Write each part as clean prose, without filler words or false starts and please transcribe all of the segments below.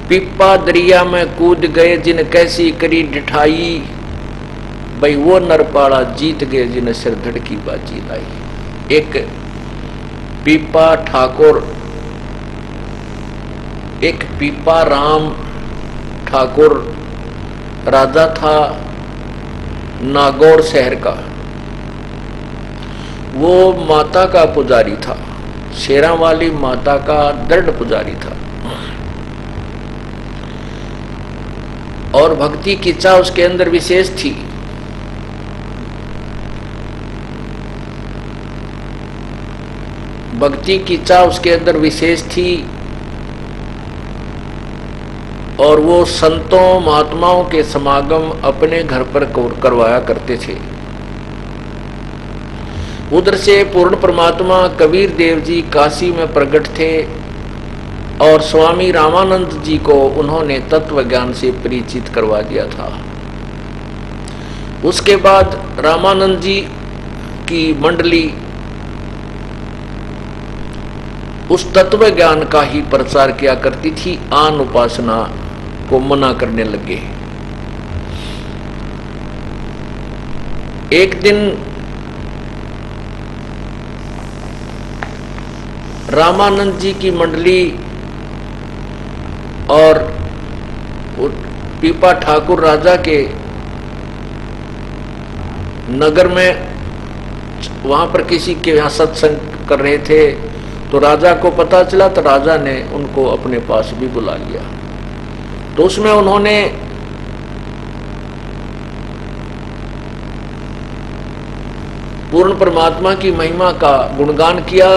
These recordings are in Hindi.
पिप्पा दरिया में कूद गए जिन कैसी करी डिठाई, भाई वो नरपाड़ा जीत गए जिन सिर धड़की बाजी लाई। एक पिप्पा ठाकुर, एक पिप्पा राम ठाकुर राजा था नागौर शहर का। वो माता का पुजारी था, शेरा वाली माता का दृढ़ पुजारी था और भक्ति की चाह उसके अंदर विशेष थी। भक्ति की चाह उसके अंदर विशेष थी और वो संतों महात्माओं के समागम अपने घर पर करवाया करते थे। उधर से पूर्ण परमात्मा कबीर देव जी काशी में प्रकट थे और स्वामी रामानंद जी को उन्होंने तत्व ज्ञान से परिचित करवा दिया था। उसके बाद रामानंद जी की मंडली उस तत्व ज्ञान का ही प्रचार किया करती थी, आन उपासना को मना करने लगे। एक दिन रामानंद जी की मंडली और पिप्पा ठाकुर राजा के नगर में वहां पर किसी के यहाँ सत्संग कर रहे थे, तो राजा को पता चला तो राजा ने उनको अपने पास भी बुला लिया। तो उसमें उन्होंने पूर्ण परमात्मा की महिमा का गुणगान किया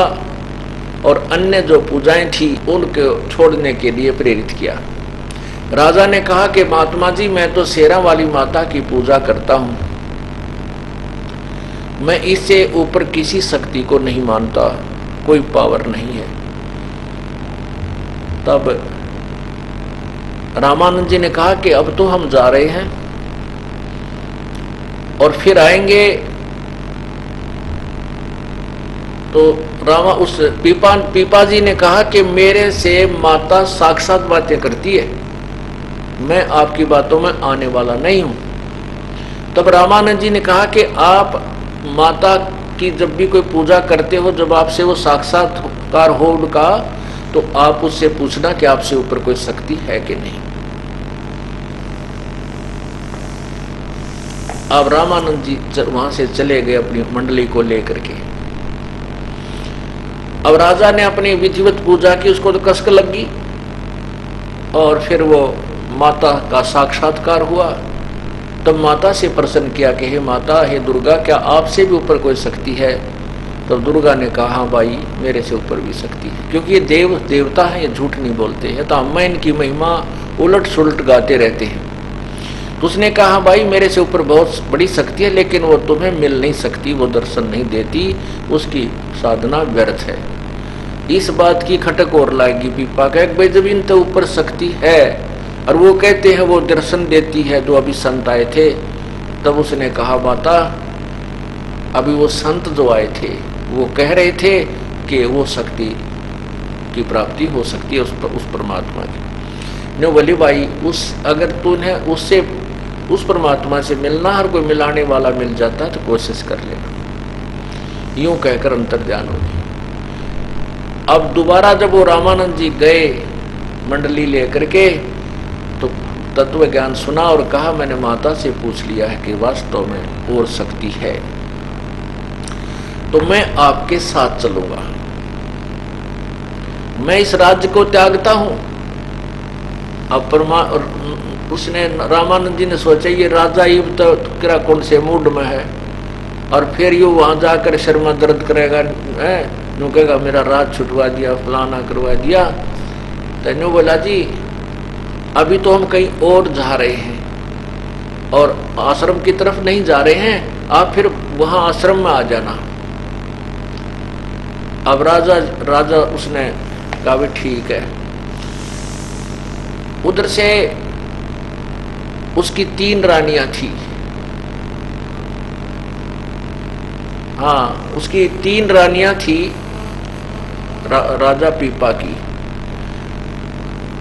और अन्य जो पूजाएं थी उनको छोड़ने के लिए प्रेरित किया। राजा ने कहा कि महात्मा जी, मैं तो शेरा वाली माता की पूजा करता हूं, मैं इससे ऊपर किसी शक्ति को नहीं मानता, कोई पावर नहीं है। तब रामानंद जी ने कहा कि अब तो हम जा रहे हैं और फिर आएंगे। तो उस पीपा जी ने कहा कि मेरे से माता साक्षात बातें करती है, मैं आपकी बातों में आने वाला नहीं हूं। तब रामानंद जी ने कहा कि आप माता की जब भी कोई पूजा करते हो, जब आपसे वो साक्षात्कार हो उनका, तो आप उससे पूछना कि आपसे ऊपर कोई शक्ति है कि नहीं। अब रामानंद जी वहां से चले गए अपनी मंडली को लेकर के। अब राजा ने अपनी विधिवत पूजा की, उसको तो कसक लगी और फिर वो माता का साक्षात्कार हुआ। तब माता से प्रश्न किया कि हे माता, हे दुर्गा, क्या आपसे भी ऊपर कोई शक्ति है? तो दुर्गा ने कहा, हाँ भाई, मेरे से ऊपर भी शक्ति है, क्योंकि ये देवता है, ये झूठ नहीं बोलते हैं, तो हम इनकी महिमा उलट सुलट गाते रहते हैं। तो उसने कहा, भाई मेरे से ऊपर बहुत बड़ी शक्ति है, लेकिन वो तुम्हें मिल नहीं सकती, वो दर्शन नहीं देती, उसकी साधना व्यर्थ है। इस बात की खटक और लाएगी पीपा का, भाई जब इन तो ऊपर शक्ति है और वो कहते हैं वो दर्शन देती है, तो अभी संत आए थे। तब उसने कहा, माता, अभी वो संत जो आए थे वो कह रहे थे कि वो शक्ति की प्राप्ति हो सकती है उस परमात्मा की। नो बोली, भाई अगर तूने उससे उस परमात्मा से मिलना, हर कोई मिलाने वाला मिल जाता है, तो कोशिश कर लेना। यूं कहकर अंतर्ध्यान हो गई। अब दोबारा जब वो रामानंद जी गए मंडली लेकर के, तो तत्व ज्ञान सुना और कहा, मैंने माता से पूछ लिया है कि वास्तव में और शक्ति है, तो मैं आपके साथ चलूंगा। मैं इस राज्य को त्यागता हूं। अब उसने रामानंद जी ने सोचा, ये राजा ये तो किरा कौन से मूड में है, और फिर यू वहां जाकर शर्मा दर्द करेगा, नु कहेगा मेरा राज छुटवा दिया, फलाना करवा दिया। तो बोला, जी अभी तो हम कहीं और जा रहे हैं और आश्रम की तरफ नहीं जा रहे हैं, आप फिर वहां आश्रम में आ जाना। अब राजा उसने कहा, भी ठीक है। उधर से उसकी 3 रानियां थी। हाँ, उसकी 3 रानियां थी राजा पीपा की।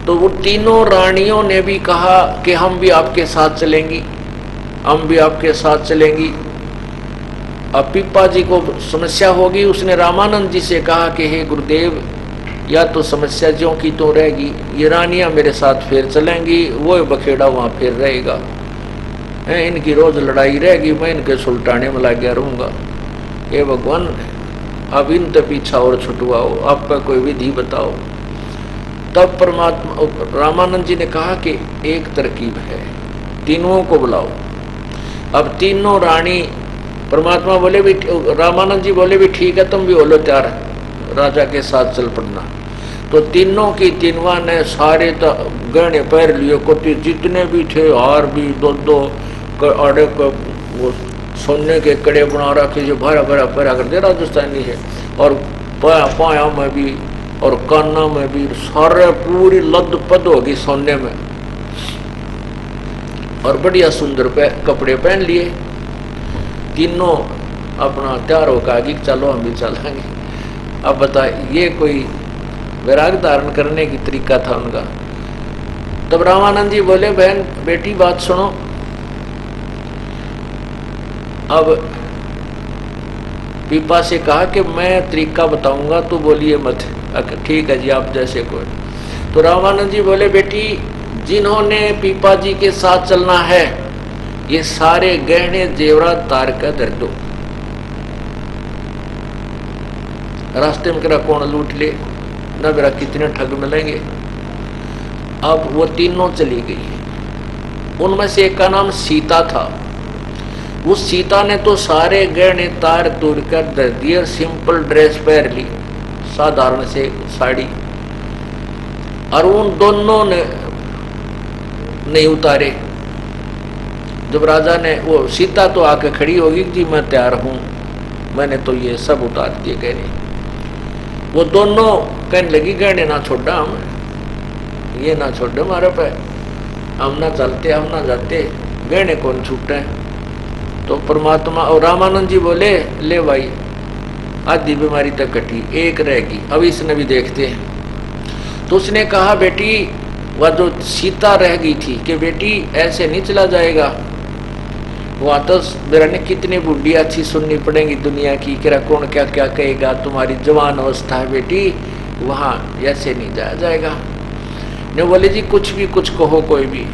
तो वो तीनों रानियों ने भी कहा कि हम भी आपके साथ चलेंगी, हम भी आपके साथ चलेंगी। अब पीपा जी को समस्या होगी, उसने रामानंद जी से कहा कि हे गुरुदेव, या तो समस्या ज्यों की तो रहेगी, ये रानियां मेरे साथ फिर चलेंगी, वो बखेड़ा वहां फिर रहेगा, इनकी रोज लड़ाई रहेगी, मैं इनके सुलटाने में लग गया रहूंगा। हे भगवान, अब इन तो पीछा और छुटवाओ, आपका कोई विधि बताओ। तब परमात्मा रामानंद जी ने कहा कि एक तरकीब है, तीनों को बुलाओ। अब तीनों रानी, परमात्मा बोले भी, रामानंद जी बोले भी ठीक है, तुम भी बोलो तैयार, राजा के साथ चल पड़ना। तो तीनों की तीनवा ने सारे गहने पैर लिए, कोटी जितने भी थे, हार भी, दो आड़े वो सोने के कड़े बना रखे जो भरा भरा पैरा करते राजस्थानी है, और पाया में भी और काना में भी सारे पूरी लद पद होगी सोने में, और बढ़िया सुंदर कपड़े पहन लिए। तीनों अपना तैयार होकर आगे चलो हम भी चलेंगे। अब बता, ये कोई वैराग धारण करने की तरीका था उनका। तब रामानंद जी बोले, बहन बेटी बात सुनो। अब पीपा से कहा कि मैं तरीका बताऊंगा, तो बोलिए मत। ठीक है जी, आप जैसे कोई। तो रामानंद जी बोले, बेटी जिन्होंने पीपा जी के साथ चलना है, ये सारे गहने जेवरात तार कर धर दो, रास्ते में करा कौन लूट ले, न मेरा कितने ठग मिलेंगे। अब वो तीनों चली गई। उनमें से एक का नाम सीता था। उस सीता ने तो सारे गहने तार तोड़ कर धर दिए, सिंपल ड्रेस पहन ली, साधारण से साड़ी, और उन दोनों ने नहीं उतारे। जब राजा ने, वो सीता तो आके खड़ी होगी जी मैं तैयार हूं, मैंने तो ये सब उतार दिए गहने। वो दोनों कहने लगी, गहने ना छोड़ा हम, ये ना छोड़े हमारे पे, हम ना चलते, हम ना जाते, गहने कौन छूटे। तो परमात्मा और रामानंद जी बोले, ले भाई आधी बीमारी तक कटी, एक रहेगी, अब इसने भी देखते हैं। तो उसने कहा, बेटी वह जो सीता रह गई थी कि बेटी ऐसे नहीं चला जाएगा, वहां तो मेरा ने कितनी बुढ़ी अच्छी सुननी पड़ेगी दुनिया की, कि कौन क्या क्या कहेगा, तुम्हारी जवान अवस्था है बेटी, वहां ऐसे नहीं जाया जाएगा। ने बोले जी कुछ भी कुछ कहो, कोई भी,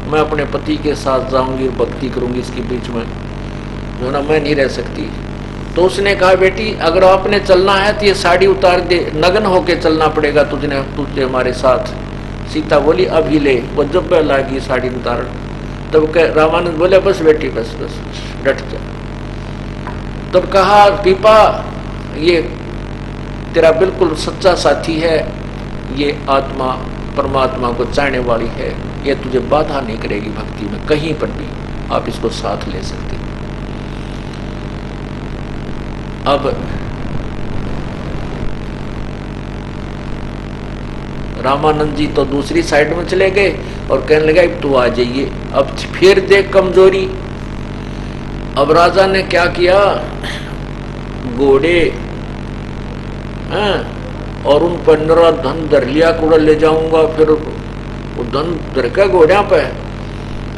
मैं अपने पति के साथ जाऊंगी, भक्ति करूंगी, इसके बीच में जो ना मैं नहीं रह सकती। तो उसने कहा, बेटी अगर आपने चलना है तो ये साड़ी उतार दे, नग्न होके चलना पड़ेगा तुझे हमारे साथ। सीता बोली, अभी ले। वो जब लागी साड़ी उतार, तब रामानंद बोले, बस बेटी बस बस डट जा। तब कहा, पीपा ये तेरा बिल्कुल सच्चा साथी है, ये आत्मा परमात्मा को चाहने वाली है, ये तुझे बाधा नहीं करेगी भक्ति में कहीं पर भी, आप इसको साथ ले सकते। अब रामानंद जी तो दूसरी साइड में चले गए और कहने लगा, अब तू आ जाइए, अब फिर देख कमजोरी। अब राजा ने क्या किया, घोड़े और उन पर नरा धन धर लिया, कूड़ा ले जाऊंगा, फिर वो धन धर के घोड़िया पे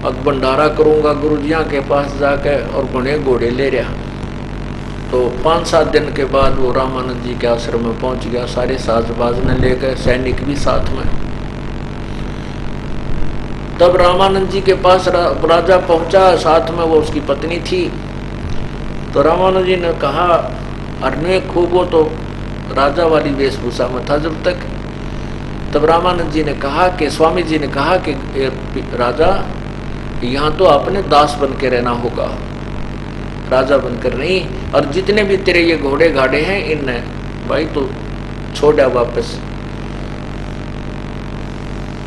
अब भंडारा करूंगा गुरुजिया के पास जाके, और बड़े घोड़े ले रहा। तो 5-7 दिन के बाद वो रामानंद जी के आश्रम में पहुंच गया, सारे साजबाज ने लेकर, सैनिक भी साथ में। तब रामानंद जी के पास राजा पहुंचा, साथ में वो उसकी पत्नी थी। तो रामानंद जी ने कहा, अरने खूब, वो तो राजा वाली वेशभूषा में था जब तक। तब रामानंद जी ने कहा कि, स्वामी जी ने कहा कि राजा यहाँ तो आपने दास बन के रहना होगा, राजा बनकर नहीं, और जितने भी तेरे ये घोड़े घाड़े हैं इन भाई तो छोड़ा वापस,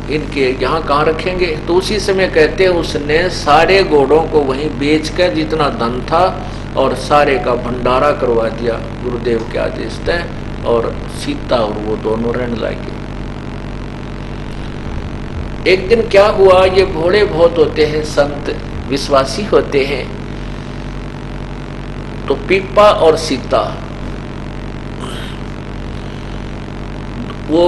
इनके यहाँ कहाँ रखेंगे। तो उसी समय कहते हैं उसने सारे घोड़ों को वहीं बेचकर जितना धन था और सारे का भंडारा करवा दिया गुरुदेव के आदेश से, और सीता और वो दोनों रहने लगे। एक दिन क्या हुआ, ये घोड़े बहुत होते हैं, संत विश्वासी होते हैं। तो पीपा और सीता वो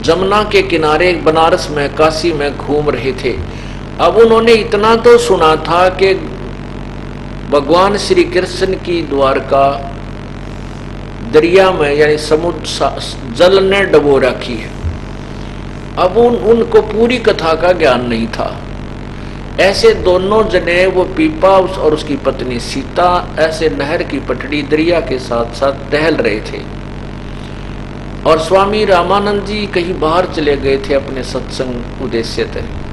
जमुना के किनारे बनारस में, काशी में घूम रहे थे। अब उन्होंने इतना तो सुना था कि भगवान श्री कृष्ण की द्वारका दरिया में यानी समुद्र जल ने डबो रखी है। अब उनको पूरी कथा का ज्ञान नहीं था। ऐसे दोनों जने, वो पीपा और उसकी पत्नी सीता, ऐसे नहर की पटड़ी दरिया के साथ साथ टहल रहे थे। और स्वामी रामानंद जी कहीं बाहर चले गए थे अपने सत्संग उद्देश्य तक।